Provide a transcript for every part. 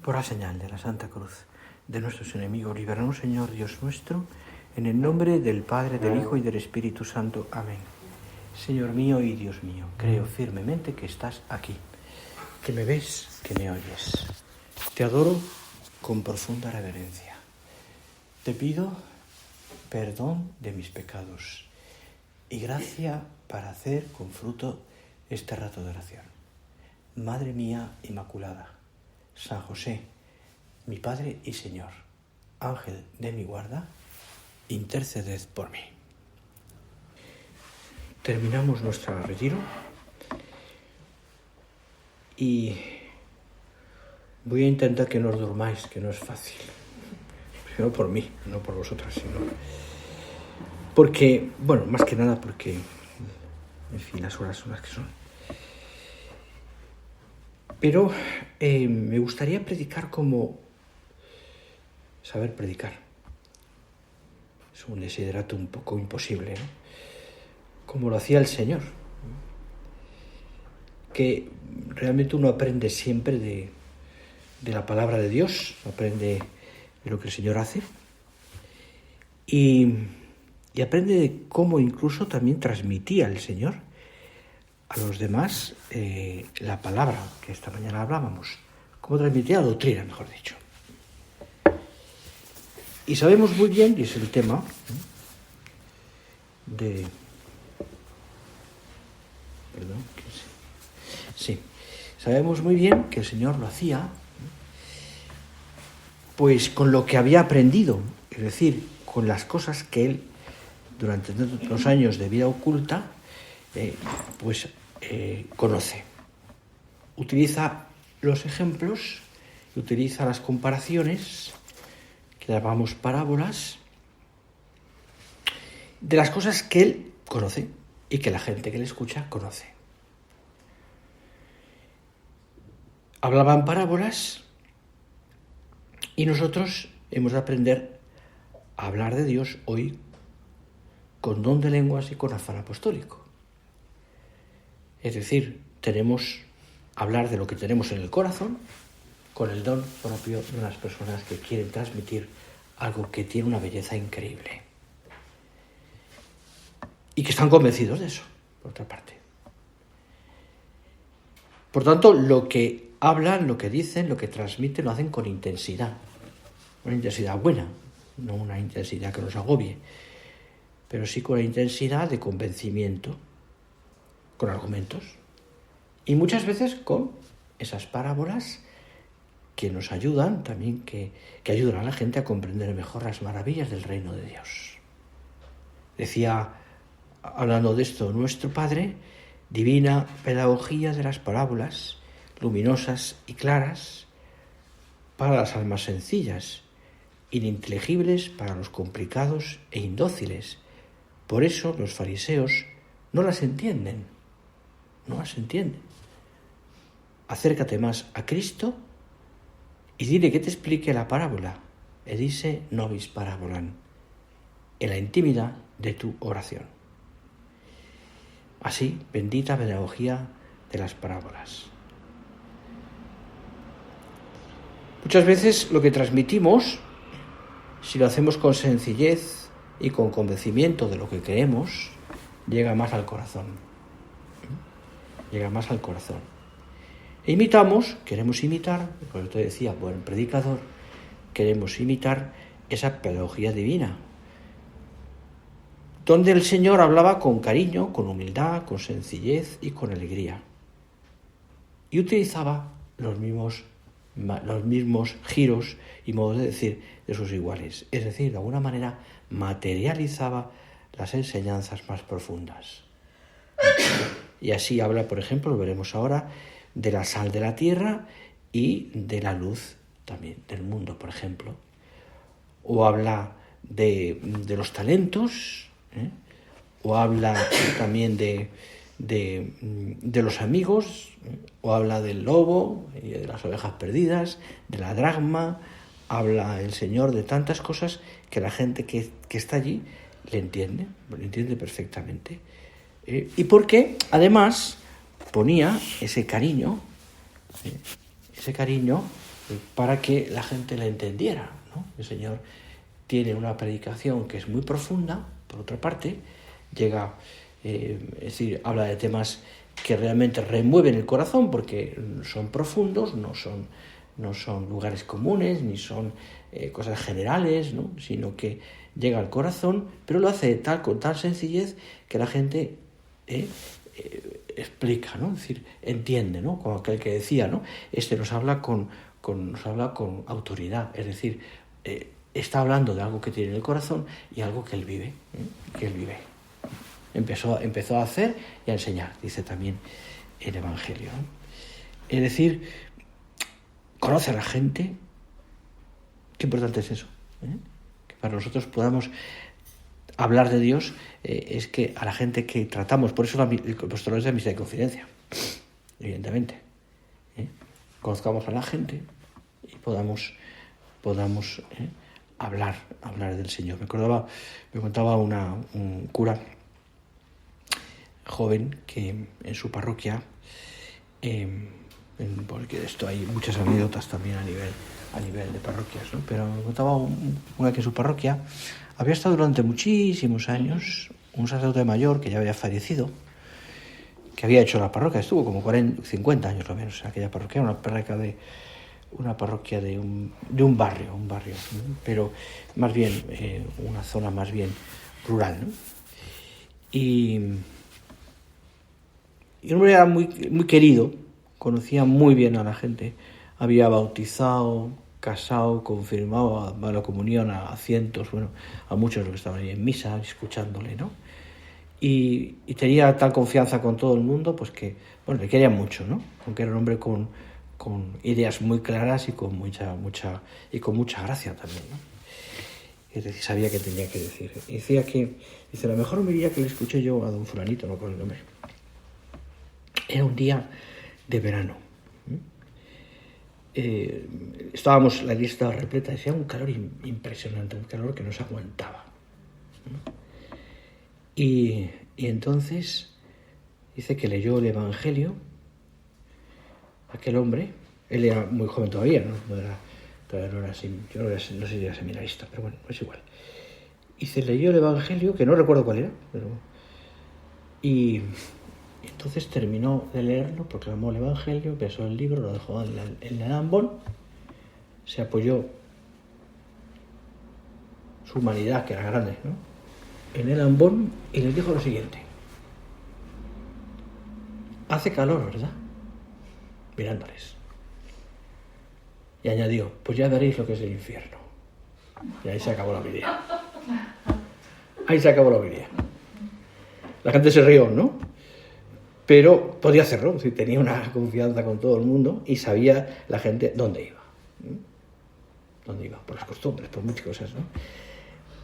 Por la señal de la Santa Cruz de nuestros enemigos, líbranos, Señor Dios nuestro, en el nombre del Padre, del Hijo y del Espíritu Santo. Amén. Señor mío y Dios mío, creo firmemente que estás aquí, que me ves, que me oyes. Te adoro con profunda reverencia. Te pido perdón de mis pecados y gracia para hacer con fruto este rato de oración. Madre mía Inmaculada, San José, mi Padre y Señor, Ángel de mi guarda, interceded por mí. Terminamos nuestro retiro y voy a intentar que no os durmáis, que no es fácil. No por mí, no por vosotras, sino porque, bueno, más que nada porque, en fin, las horas son las que son. Pero me gustaría predicar como saber predicar. Es un desiderato un poco imposible, ¿no? Como lo hacía el Señor. Que realmente uno aprende siempre de la palabra de Dios, aprende de lo que el Señor hace y aprende de cómo incluso también transmitía el Señor a los demás la palabra que esta mañana hablábamos, cómo transmitía la doctrina, mejor dicho. Y sabemos muy bien, y es el tema de... Perdón, sí. Sabemos muy bien que el Señor lo hacía pues con lo que había aprendido, es decir, con las cosas que él durante los años de vida oculta conoce. Utiliza los ejemplos, utiliza las comparaciones, que llamamos parábolas, de las cosas que él conoce y que la gente que le escucha conoce. Hablaba en parábolas y nosotros hemos de aprender a hablar de Dios hoy con don de lenguas y con afán apostólico. Es decir, tenemos hablar de lo que tenemos en el corazón con el don propio de unas personas que quieren transmitir algo que tiene una belleza increíble y que están convencidos de eso, por otra parte. Por tanto, lo que hablan, lo que dicen, lo que transmiten, lo hacen con intensidad. Una intensidad buena, no una intensidad que nos agobie, pero sí con la intensidad de convencimiento, con argumentos. Y muchas veces con esas parábolas que nos ayudan también, que ayudan a la gente a comprender mejor las maravillas del reino de Dios. Decía, hablando de esto, nuestro Padre, divina pedagogía de las parábolas, luminosas y claras, para las almas sencillas, ininteligibles para los complicados e indóciles. Por eso los fariseos no las entienden, Acércate más a Cristo y dile que te explique la parábola, edice nobis parabolan, en la intimidad de tu oración. Así, bendita pedagogía de las parábolas. Muchas veces lo que transmitimos, si lo hacemos con sencillez y con convencimiento de lo que creemos, llega más al corazón. Queremos imitar, como te decía, buen predicador, queremos imitar esa pedagogía divina, donde el Señor hablaba con cariño, con humildad, con sencillez y con alegría. Y utilizaba los mismos giros y modos de decir de sus iguales. Es decir, de alguna manera materializaba las enseñanzas más profundas. Y así habla, por ejemplo, lo veremos ahora, de la sal de la tierra y de la luz también del mundo, por ejemplo. O habla de los talentos, o habla también de los amigos, o habla del lobo y de las ovejas perdidas, de la dracma. Habla el Señor de tantas cosas que la gente que está allí le entiende perfectamente. Y porque además ponía ese cariño para que la gente la entendiera, ¿no? El Señor tiene una predicación que es muy profunda, por otra parte, llega, es decir, habla de temas que realmente remueven el corazón porque son profundos, no son lugares comunes, ni son cosas generales, ¿no? Sino que llega al corazón, pero lo hace con tal sencillez que la gente explica, ¿no? Es decir, entiende, ¿no? Como aquel que decía, ¿no? Nos habla con autoridad, es decir, está hablando de algo que tiene en el corazón y algo que él vive, que él vive. Empezó a hacer y a enseñar, dice también el Evangelio, ¿no? Es decir, conoce a la gente. Qué importante es eso, que para nosotros podamos hablar de Dios, es que a la gente que tratamos, por eso el apostolado es de amistad y confidencia, evidentemente, conozcamos a la gente y podamos hablar del Señor. Me contaba un cura joven que en su parroquia, porque de esto hay muchas anécdotas también a nivel de parroquias, ¿no? Pero me contaba una que en su parroquia había estado durante muchísimos años un sacerdote mayor que ya había fallecido, que había hecho la parroquia, estuvo como 50 años lo menos en aquella parroquia, una parroquia de un barrio, pero más bien una zona más bien rural, ¿no? Y un hombre era muy, muy querido, conocía muy bien a la gente, había bautizado, casado, confirmado, dado la comunión a cientos, a muchos de los que estaban ahí en misa, escuchándole, ¿no? Y tenía tal confianza con todo el mundo, pues que, le querían mucho, ¿no? Aunque era un hombre con ideas muy claras y con mucha gracia también, ¿no? Es decir, sabía qué tenía que decir. Y decía la mejor homilía que le escuché yo a don fulanito, no con el nombre, era un día de verano. Estábamos, la iglesia estaba repleta, decía un calor impresionante, un calor que no se aguantaba. Y entonces dice que leyó el Evangelio, aquel hombre, él era muy joven todavía, todavía no era así, yo no sé si era seminarista, pero bueno, es igual. Y se leyó el Evangelio, que no recuerdo cuál era, y entonces terminó de leerlo, proclamó el Evangelio, besó el libro, lo dejó en el ambón, se apoyó su humanidad, que era grande, ¿no?, en el ambón y les dijo lo siguiente: hace calor, ¿verdad?, mirándoles. Y añadió: pues ya veréis lo que es el infierno. Y ahí se acabó la homilía. La gente se rió, ¿no? Pero podía hacerlo, es decir, tenía una confianza con todo el mundo y sabía la gente dónde iba. Por las costumbres, por muchas cosas, ¿no?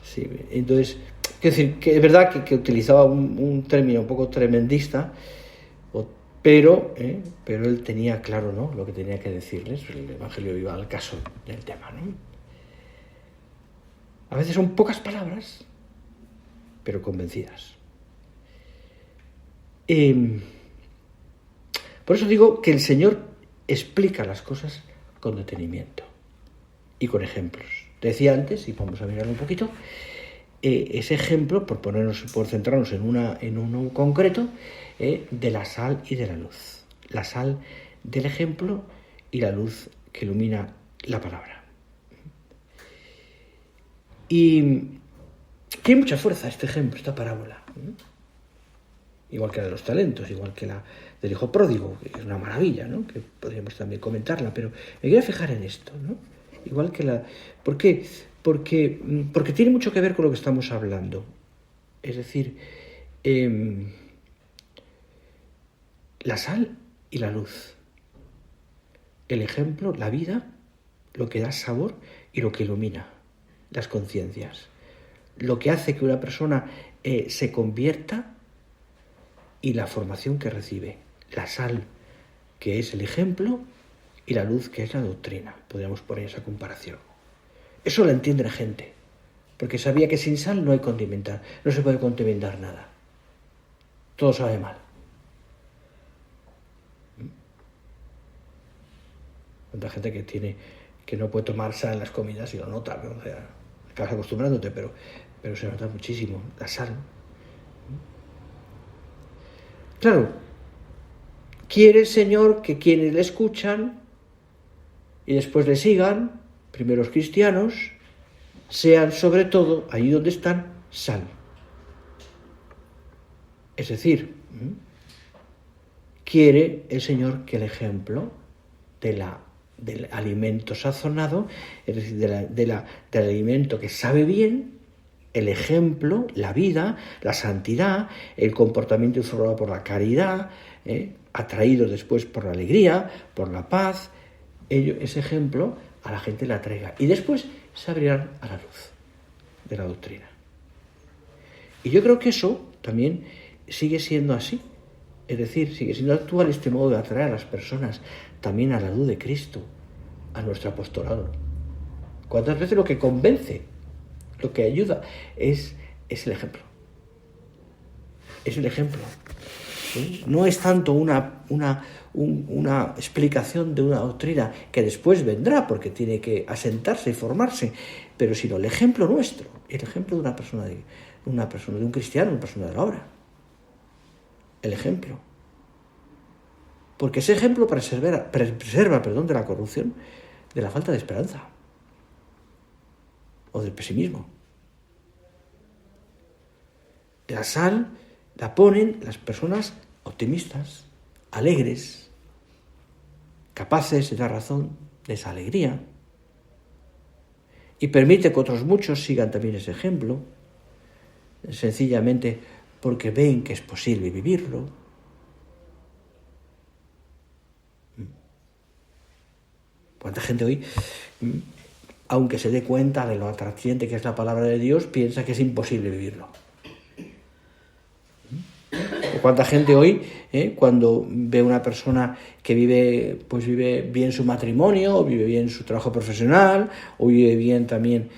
Sí, entonces, quiero decir, que es verdad que utilizaba un término un poco tremendista, pero él tenía claro, ¿no?, lo que tenía que decirles. El Evangelio iba al caso del tema, ¿no? A veces son pocas palabras, pero convencidas. Por eso digo que el Señor explica las cosas con detenimiento y con ejemplos. Te decía antes, y vamos a mirarlo un poquito, ese ejemplo, por centrarnos en uno concreto, de la sal y de la luz. La sal del ejemplo y la luz que ilumina la palabra. Y tiene mucha fuerza este ejemplo, esta parábola. Igual que la de los talentos, igual que la del hijo pródigo, que es una maravilla, ¿no?, que podríamos también comentarla, pero me quiero fijar en esto, ¿no? Igual que la... ¿Por qué? Porque tiene mucho que ver con lo que estamos hablando. Es decir, la sal y la luz. El ejemplo, la vida, lo que da sabor y lo que ilumina las conciencias. Lo que hace que una persona se convierta y la formación que recibe. La sal, que es el ejemplo, y la luz, que es la doctrina. Podríamos poner esa comparación. Eso lo entiende la gente, porque sabía que sin sal no hay condimentar, no se puede condimentar nada. Todo sabe mal. Cuánta gente que no puede tomar sal en las comidas y lo nota, ¿no? O sea, acabas acostumbrándote, pero se nota muchísimo la sal. Claro, quiere el Señor que quienes le escuchan y después le sigan, primeros cristianos, sean sobre todo, allí donde están, sal. Es decir, quiere el Señor que el ejemplo del alimento sazonado, es decir, del alimento que sabe bien, el ejemplo, la vida, la santidad, el comportamiento informado por la caridad, atraídos después por la alegría, por la paz, ese ejemplo a la gente le atraiga. Y después se abrirán a la luz de la doctrina. Y yo creo que eso también sigue siendo así. Es decir, sigue siendo actual este modo de atraer a las personas también a la luz de Cristo, a nuestro apostolado. ¿Cuántas veces lo que convence, lo que ayuda, es el ejemplo? Es el ejemplo. ¿Sí? No es tanto una explicación de una doctrina que después vendrá porque tiene que asentarse y formarse, pero sino el ejemplo nuestro, el ejemplo de una persona, de un cristiano, una persona de la obra. El ejemplo. Porque ese ejemplo preserva de la corrupción, de la falta de esperanza o del pesimismo. La sal la ponen las personas optimistas, alegres, capaces de dar razón de esa alegría, y permite que otros muchos sigan también ese ejemplo, sencillamente porque ven que es posible vivirlo. ¿Cuánta gente hoy, aunque se dé cuenta de lo atrayente que es la palabra de Dios, piensa que es imposible vivirlo? ¿Cuánta gente hoy, cuando ve a una persona que vive bien su matrimonio, o vive bien su trabajo profesional, o vive bien también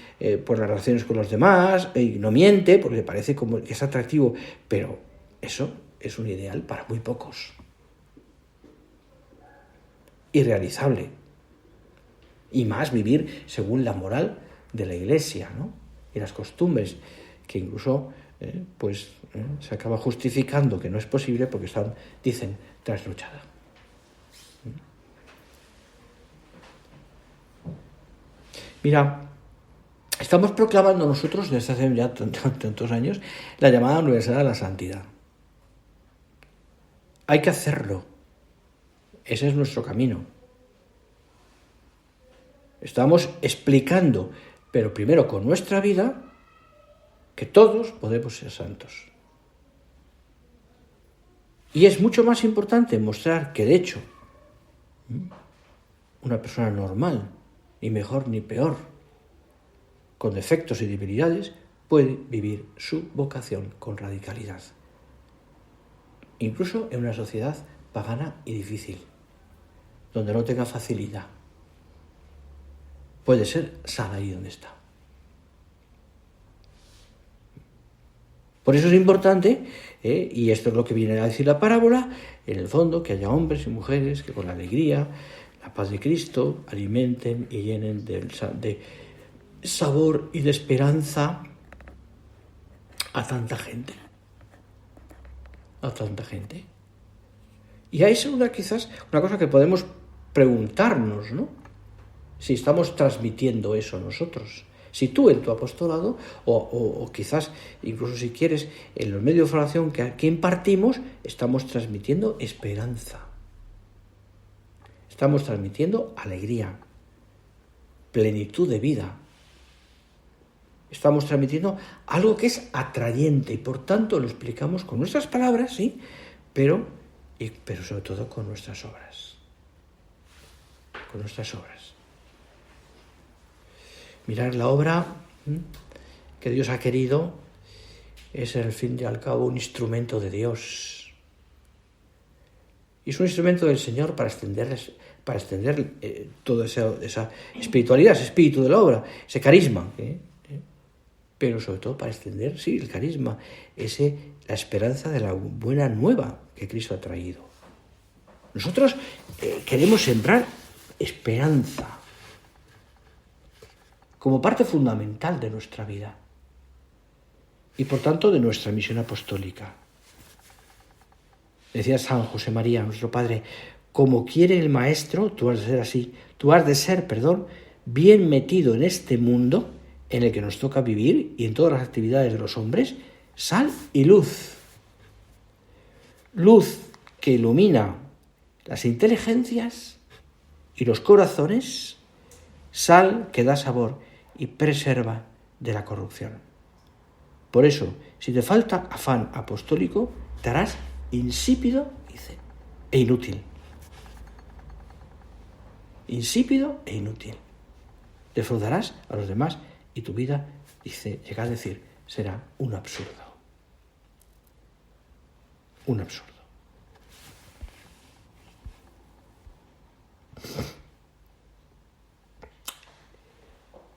por las relaciones con los demás, y no miente porque le parece como que es atractivo, pero eso es un ideal para muy pocos. Irrealizable. Y más vivir según la moral de la Iglesia, ¿no? Y las costumbres, que incluso se acaba justificando que no es posible porque dicen, trasnochada. Mira, estamos proclamando nosotros desde hace ya tantos años la llamada Universidad de la Santidad. Hay que hacerlo. Ese es nuestro camino. Estamos explicando, pero primero con nuestra vida, que todos podemos ser santos. Y es mucho más importante mostrar que, de hecho, una persona normal, ni mejor ni peor, con defectos y debilidades, puede vivir su vocación con radicalidad. Incluso en una sociedad pagana y difícil, donde no tenga facilidad. Puede ser sana ahí donde está. Por eso es importante, y esto es lo que viene a decir la parábola, en el fondo, que haya hombres y mujeres que con la alegría, la paz de Cristo, alimenten y llenen de sabor y de esperanza a tanta gente. A tanta gente. Y ahí es quizás una cosa que podemos preguntarnos, ¿no? Si estamos transmitiendo eso nosotros. Si tú en tu apostolado, o quizás incluso si quieres en los medios de formación que impartimos, estamos transmitiendo esperanza. Estamos transmitiendo alegría, plenitud de vida. Estamos transmitiendo algo que es atrayente y por tanto lo explicamos con nuestras palabras, sí, pero sobre todo con nuestras obras. Con nuestras obras. Mirar la obra que Dios ha querido es, al fin y al cabo, un instrumento de Dios. Y es un instrumento del Señor para extender toda esa espiritualidad, ese espíritu de la obra, ese carisma. Pero sobre todo para extender, sí, el carisma, la esperanza de la buena nueva que Cristo ha traído. Nosotros queremos sembrar esperanza como parte fundamental de nuestra vida y por tanto de nuestra misión apostólica. Decía San José María, nuestro Padre, como quiere el Maestro, tú has de ser así, tú has de ser, bien metido en este mundo en el que nos toca vivir y en todas las actividades de los hombres, sal y luz. Luz que ilumina las inteligencias y los corazones, sal que da sabor y preserva de la corrupción. Por eso, si te falta afán apostólico, te harás insípido, dice, e inútil. Insípido e inútil. Defraudarás a los demás y tu vida, dice, llega a decir, será un absurdo. Un absurdo.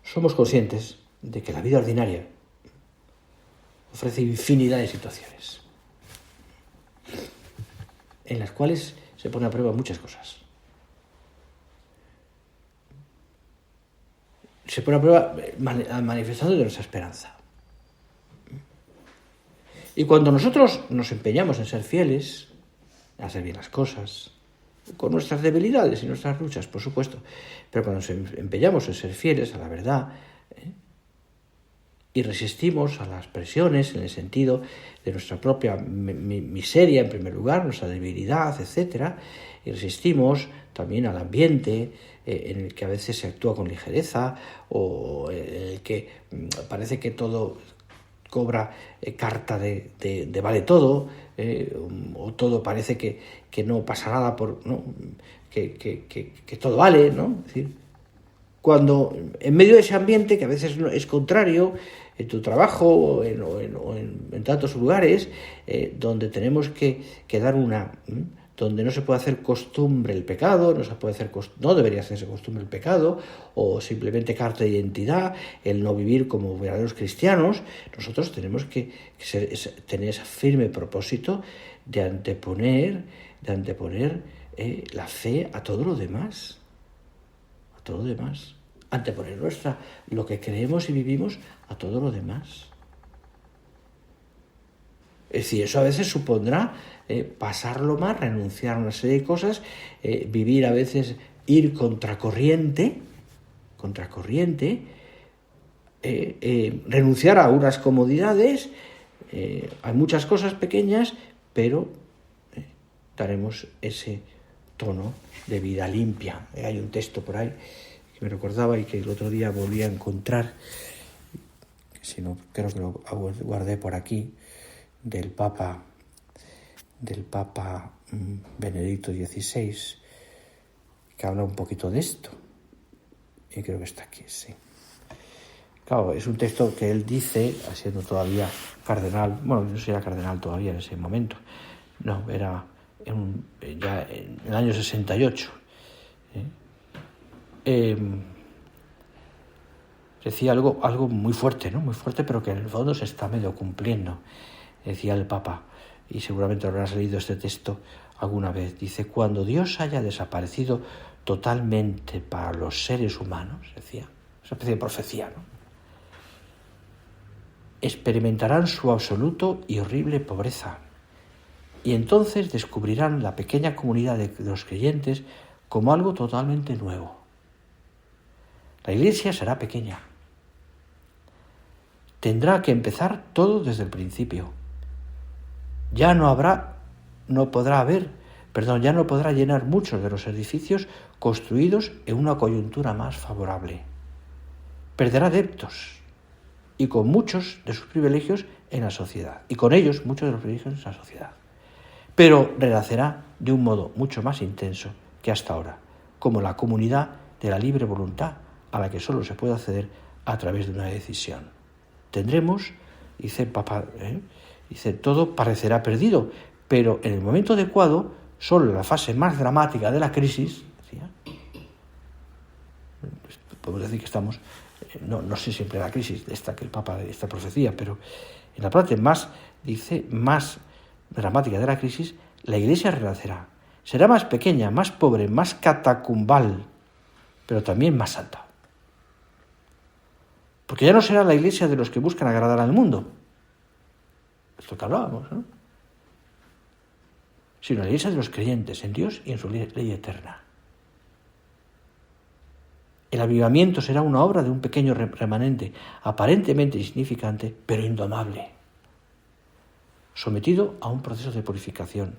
Somos conscientes de que la vida ordinaria ofrece infinidad de situaciones en las cuales se pone a prueba muchas cosas. Se pone a prueba manifestando de nuestra esperanza. Y cuando nosotros nos empeñamos en ser fieles, en hacer bien las cosas, con nuestras debilidades y nuestras luchas, por supuesto, pero cuando nos empeñamos en ser fieles a la verdad, y resistimos a las presiones en el sentido de nuestra propia miseria, en primer lugar, nuestra debilidad, etc., y resistimos también al ambiente en el que a veces se actúa con ligereza o en el que parece que todo cobra carta de vale todo, o todo parece que no pasa nada, que todo vale, ¿no? Es decir, cuando en medio de ese ambiente, que a veces es contrario, en tu trabajo o en tantos lugares, donde tenemos que dar donde no se puede hacer costumbre el pecado, no debería hacerse costumbre el pecado, o simplemente carta de identidad, el no vivir como verdaderos cristianos, nosotros tenemos que tener ese firme propósito de anteponer la fe a todo lo demás. A todo lo demás. Anteponer lo que creemos y vivimos a todo lo demás. Es decir, eso a veces supondrá pasarlo más, renunciar a una serie de cosas, vivir a veces, ir contracorriente, renunciar a unas comodidades, hay muchas cosas pequeñas, pero daremos ese tono de vida limpia. Hay un texto por ahí que me recordaba y que el otro día volví a encontrar, que si no, creo que lo guardé por aquí, del Papa Benedicto XVI, que habla un poquito de esto, y creo que está aquí, sí. Claro, es un texto que él dice, siendo todavía cardenal, bueno, no sería cardenal todavía en ese momento, no, era ya en el año 68, decía algo muy fuerte, ¿no? Muy fuerte, pero que en el fondo se está medio cumpliendo. Decía el Papa, y seguramente habrás leído este texto alguna vez, dice, cuando Dios haya desaparecido totalmente para los seres humanos, decía, esa especie de profecía, ¿no? Experimentarán su absoluto y horrible pobreza, y entonces descubrirán la pequeña comunidad de los creyentes como algo totalmente nuevo. La Iglesia será pequeña. Tendrá que empezar todo desde el principio. Ya no podrá llenar muchos de los edificios construidos en una coyuntura más favorable. Perderá adeptos y con muchos de sus privilegios en la sociedad. Y con ellos muchos de los privilegios en la sociedad. Pero renacerá de un modo mucho más intenso que hasta ahora, como la comunidad de la libre voluntad a la que solo se puede acceder a través de una decisión. Tendremos, dice el Papa, dice, todo parecerá perdido, pero en el momento adecuado, solo en la fase más dramática de la crisis, decía, podemos decir que estamos, no sé siempre en la crisis de esta que el Papa de esta profecía, pero en la parte más dramática de la crisis, la Iglesia renacerá. Será más pequeña, más pobre, más catacumbal, pero también más santa. Porque ya no será la iglesia de los que buscan agradar al mundo, esto que hablábamos, ¿no? Sino la iglesia de los creyentes en Dios y en su ley eterna. El avivamiento será una obra de un pequeño remanente, aparentemente insignificante, pero indomable, sometido a un proceso de purificación,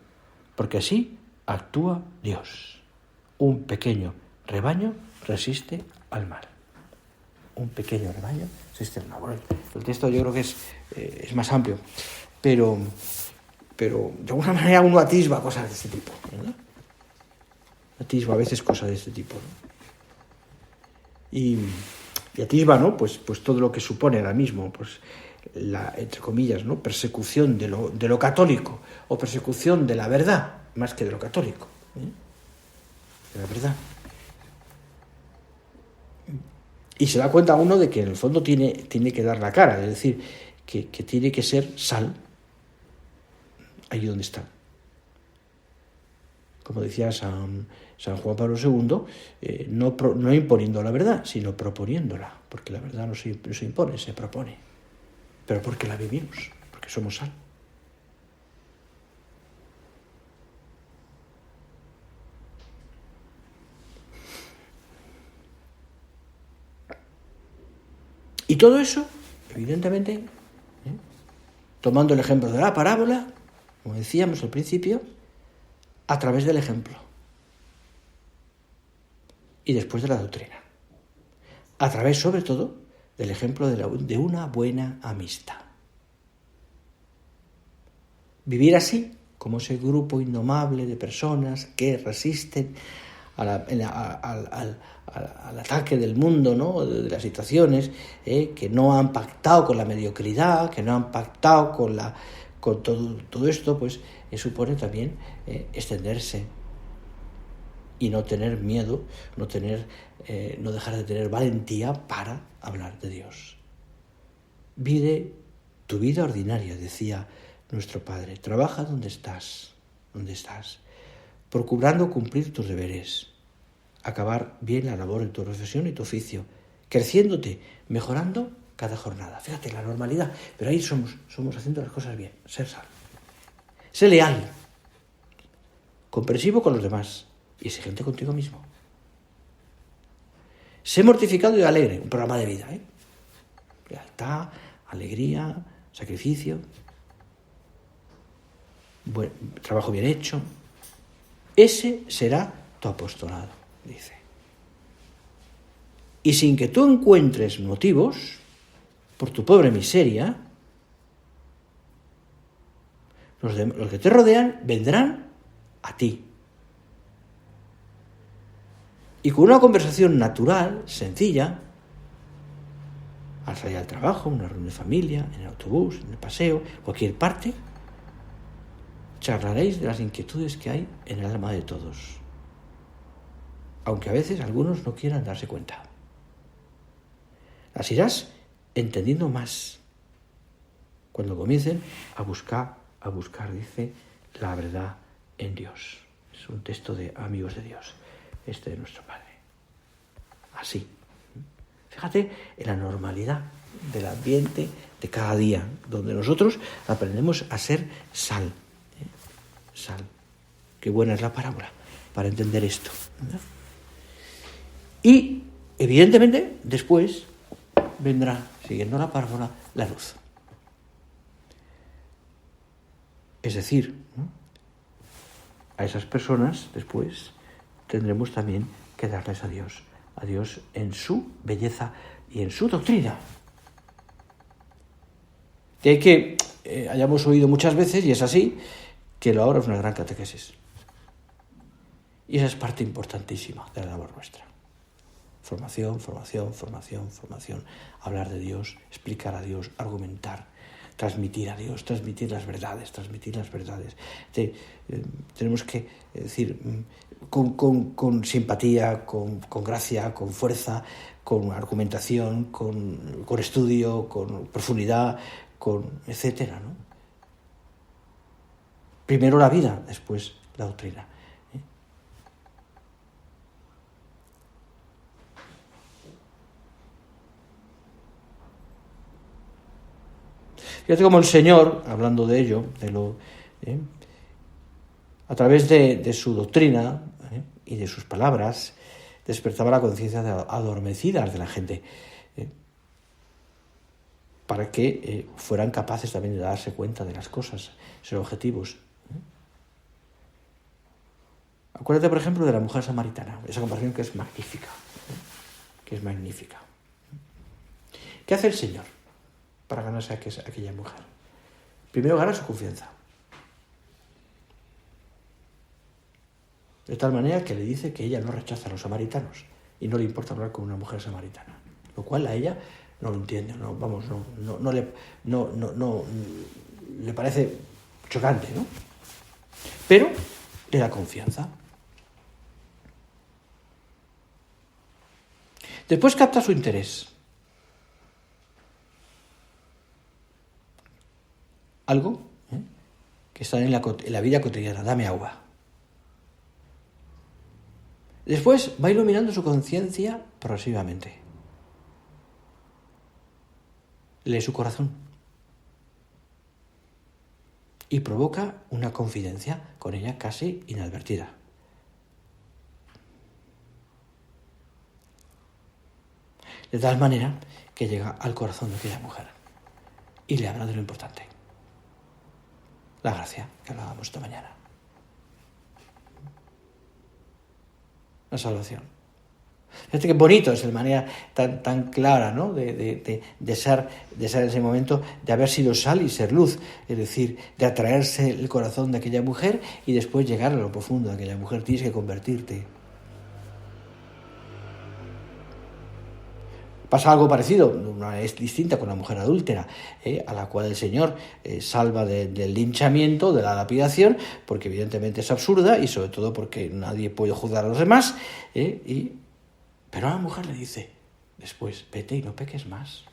porque así actúa Dios. Un pequeño rebaño resiste al mal. Un pequeño rebaño resiste al mal. Bueno, el texto yo creo que es más amplio, pero de alguna manera uno atisba cosas de este tipo, ¿verdad? Atisba a veces cosas de este tipo, ¿no? Y atisba, ¿no? Pues todo lo que supone ahora mismo, pues la, entre comillas, ¿no? Persecución de lo católico, o persecución de la verdad, más que de lo católico, ¿eh? De la verdad. Y se da cuenta uno de que en el fondo tiene que dar la cara, es decir, que tiene que ser sal allí donde está. Como decía San Juan Pablo II, no imponiendo la verdad, sino proponiéndola, porque la verdad no se impone, se propone, pero porque la vivimos, porque somos sal. Y todo eso, evidentemente, tomando el ejemplo de la parábola, como decíamos al principio, a través del ejemplo y después de la doctrina, a través sobre todo del ejemplo de una buena amistad. Vivir así, como ese grupo indomable de personas que resisten al ataque del mundo, ¿no? De las situaciones, que no han pactado con la mediocridad, que no han pactado con todo esto, pues supone también extenderse y no tener miedo, no dejar de tener valentía para hablar de Dios. Vive tu vida ordinaria, decía nuestro Padre. Trabaja donde estás, procurando cumplir tus deberes, acabar bien la labor de tu profesión y tu oficio, creciéndote, mejorando cada jornada. Fíjate, la normalidad, pero ahí somos haciendo las cosas bien, ser sal. Sé leal, comprensivo con los demás y exigente contigo mismo. Sé mortificado y alegre, un programa de vida, lealtad, alegría, sacrificio, trabajo bien hecho. Ese será tu apostolado, dice. Y sin que tú encuentres motivos, por tu pobre miseria, los que te rodean vendrán a ti. Y con una conversación natural, sencilla, al salir al trabajo, una reunión de familia, en el autobús, en el paseo, cualquier parte, charlaréis de las inquietudes que hay en el alma de todos, aunque a veces algunos no quieran darse cuenta. Las irás entendiendo más cuando comiencen a buscar, dice, la verdad en Dios. Es un texto de Amigos de Dios, de nuestro Padre. Así. Fíjate en la normalidad del ambiente de cada día, donde nosotros aprendemos a ser sal. Sal. Qué buena es la parábola para entender esto, ¿verdad? Y, evidentemente, después vendrá, siguiendo la parábola, la luz. Es decir, ¿no? A esas personas, después, tendremos también que darles a Dios en su belleza y en su doctrina. Que hayamos oído muchas veces, y es así, que la obra es una gran catequesis. Y esa es parte importantísima de la labor nuestra. Formación. Hablar de Dios, explicar a Dios, argumentar, transmitir a Dios, transmitir las verdades. Tenemos que decir con simpatía, con gracia, con fuerza, con argumentación, con estudio, con profundidad, etcétera, ¿no? Primero la vida, después la doctrina. Fíjate cómo el Señor, hablando de ello, a través de su doctrina y de sus palabras, despertaba la conciencia adormecida de la gente, para que fueran capaces también de darse cuenta de las cosas, ser objetivos. Acuérdate, por ejemplo, de la mujer samaritana, esa comparación que es magnífica, ¿Qué hace el Señor para ganarse a aquella mujer? Primero gana su confianza. De tal manera que le dice que ella no rechaza a los samaritanos y no le importa hablar con una mujer samaritana, lo cual a ella no lo entiende, no le parece chocante, ¿no? Pero le da confianza. Después capta su interés. Algo que está en la vida cotidiana. Dame agua. Después va iluminando su conciencia progresivamente. Lee su corazón. Y provoca una confidencia con ella casi inadvertida. De tal manera que llega al corazón de aquella mujer y le habla de lo importante. La gracia que hablábamos esta mañana. La salvación. Fíjate qué bonito es la manera tan clara, ¿no? de ser en ese momento, de haber sido sal y ser luz. Es decir, de atraerse el corazón de aquella mujer y después llegar a lo profundo de aquella mujer. Tienes que convertirte. Pasa algo parecido, es distinta con la mujer adúltera, a la cual el Señor salva del linchamiento, de la lapidación, porque evidentemente es absurda y sobre todo porque nadie puede juzgar a los demás. Pero a la mujer le dice después, vete y no peques más.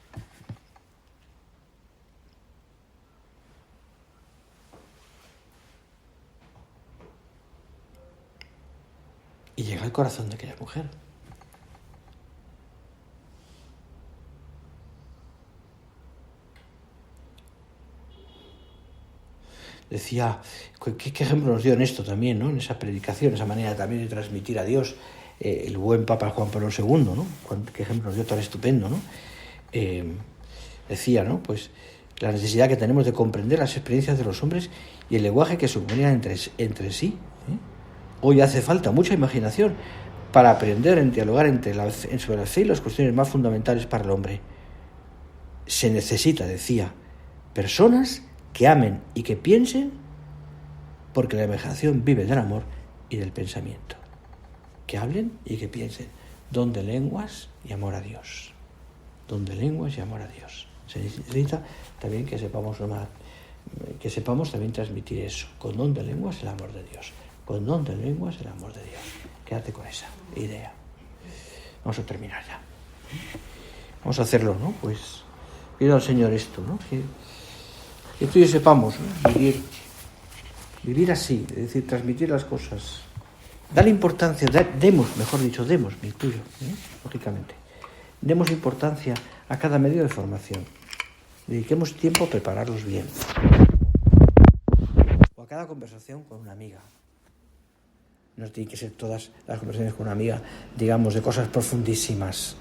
Y llega al corazón de aquella mujer. Decía, ¿qué ejemplo nos dio en esto también, ¿no? En esa predicación, esa manera también de transmitir a Dios, el buen Papa Juan Pablo II, ¿no? ¿Qué ejemplo nos dio tan estupendo, ¿no? Decía, ¿no? Pues la necesidad que tenemos de comprender las experiencias de los hombres y el lenguaje que se comunican entre sí. Hoy hace falta mucha imaginación para aprender a dialogar sobre la fe y las cuestiones más fundamentales para el hombre. Se necesita, decía, personas que amen y que piensen, porque la imaginación vive del amor y del pensamiento. Que hablen y que piensen. Don de lenguas y amor a Dios. Don de lenguas y amor a Dios. Se necesita también que sepamos también transmitir eso. Con don de lenguas el amor de Dios. Con don de lenguas el amor de Dios. Quédate con esa idea. Vamos a terminar ya. Vamos a hacerlo, ¿no? Pues pido al Señor esto, ¿no? Que tú y yo sepamos, ¿no? Vivir así, es decir, transmitir las cosas. Dale importancia, demos, mi tuyo, lógicamente. Demos importancia a cada medio de formación. Dediquemos tiempo a prepararlos bien. O a cada conversación con una amiga. No tienen que ser todas las conversaciones con una amiga, digamos, de cosas profundísimas.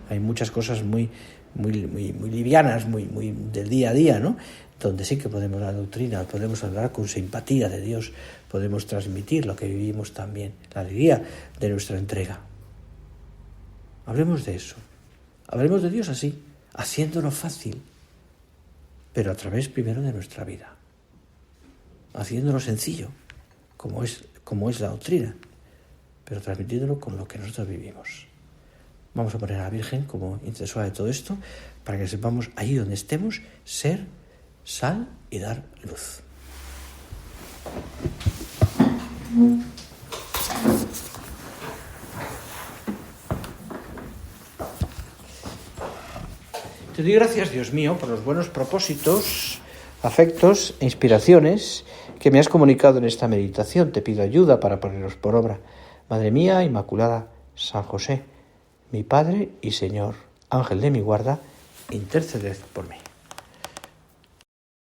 Hay muchas cosas muy livianas, muy del día a día, ¿no? Donde sí que podemos la doctrina, podemos hablar con simpatía de Dios, podemos transmitir lo que vivimos también, la alegría de nuestra entrega. Hablemos de eso. Hablemos de Dios así, haciéndolo fácil, pero a través primero de nuestra vida. Haciéndolo sencillo, como es la doctrina, pero transmitiéndolo con lo que nosotros vivimos. Vamos a poner a la Virgen como intercesora de todo esto, para que sepamos, ahí donde estemos, ser sal y dar luz. Te doy gracias, Dios mío, por los buenos propósitos, afectos e inspiraciones que me has comunicado en esta meditación. Te pido ayuda para ponerlos por obra. Madre mía, Inmaculada, San José, mi Padre y Señor, Ángel de mi guarda, interceded por mí.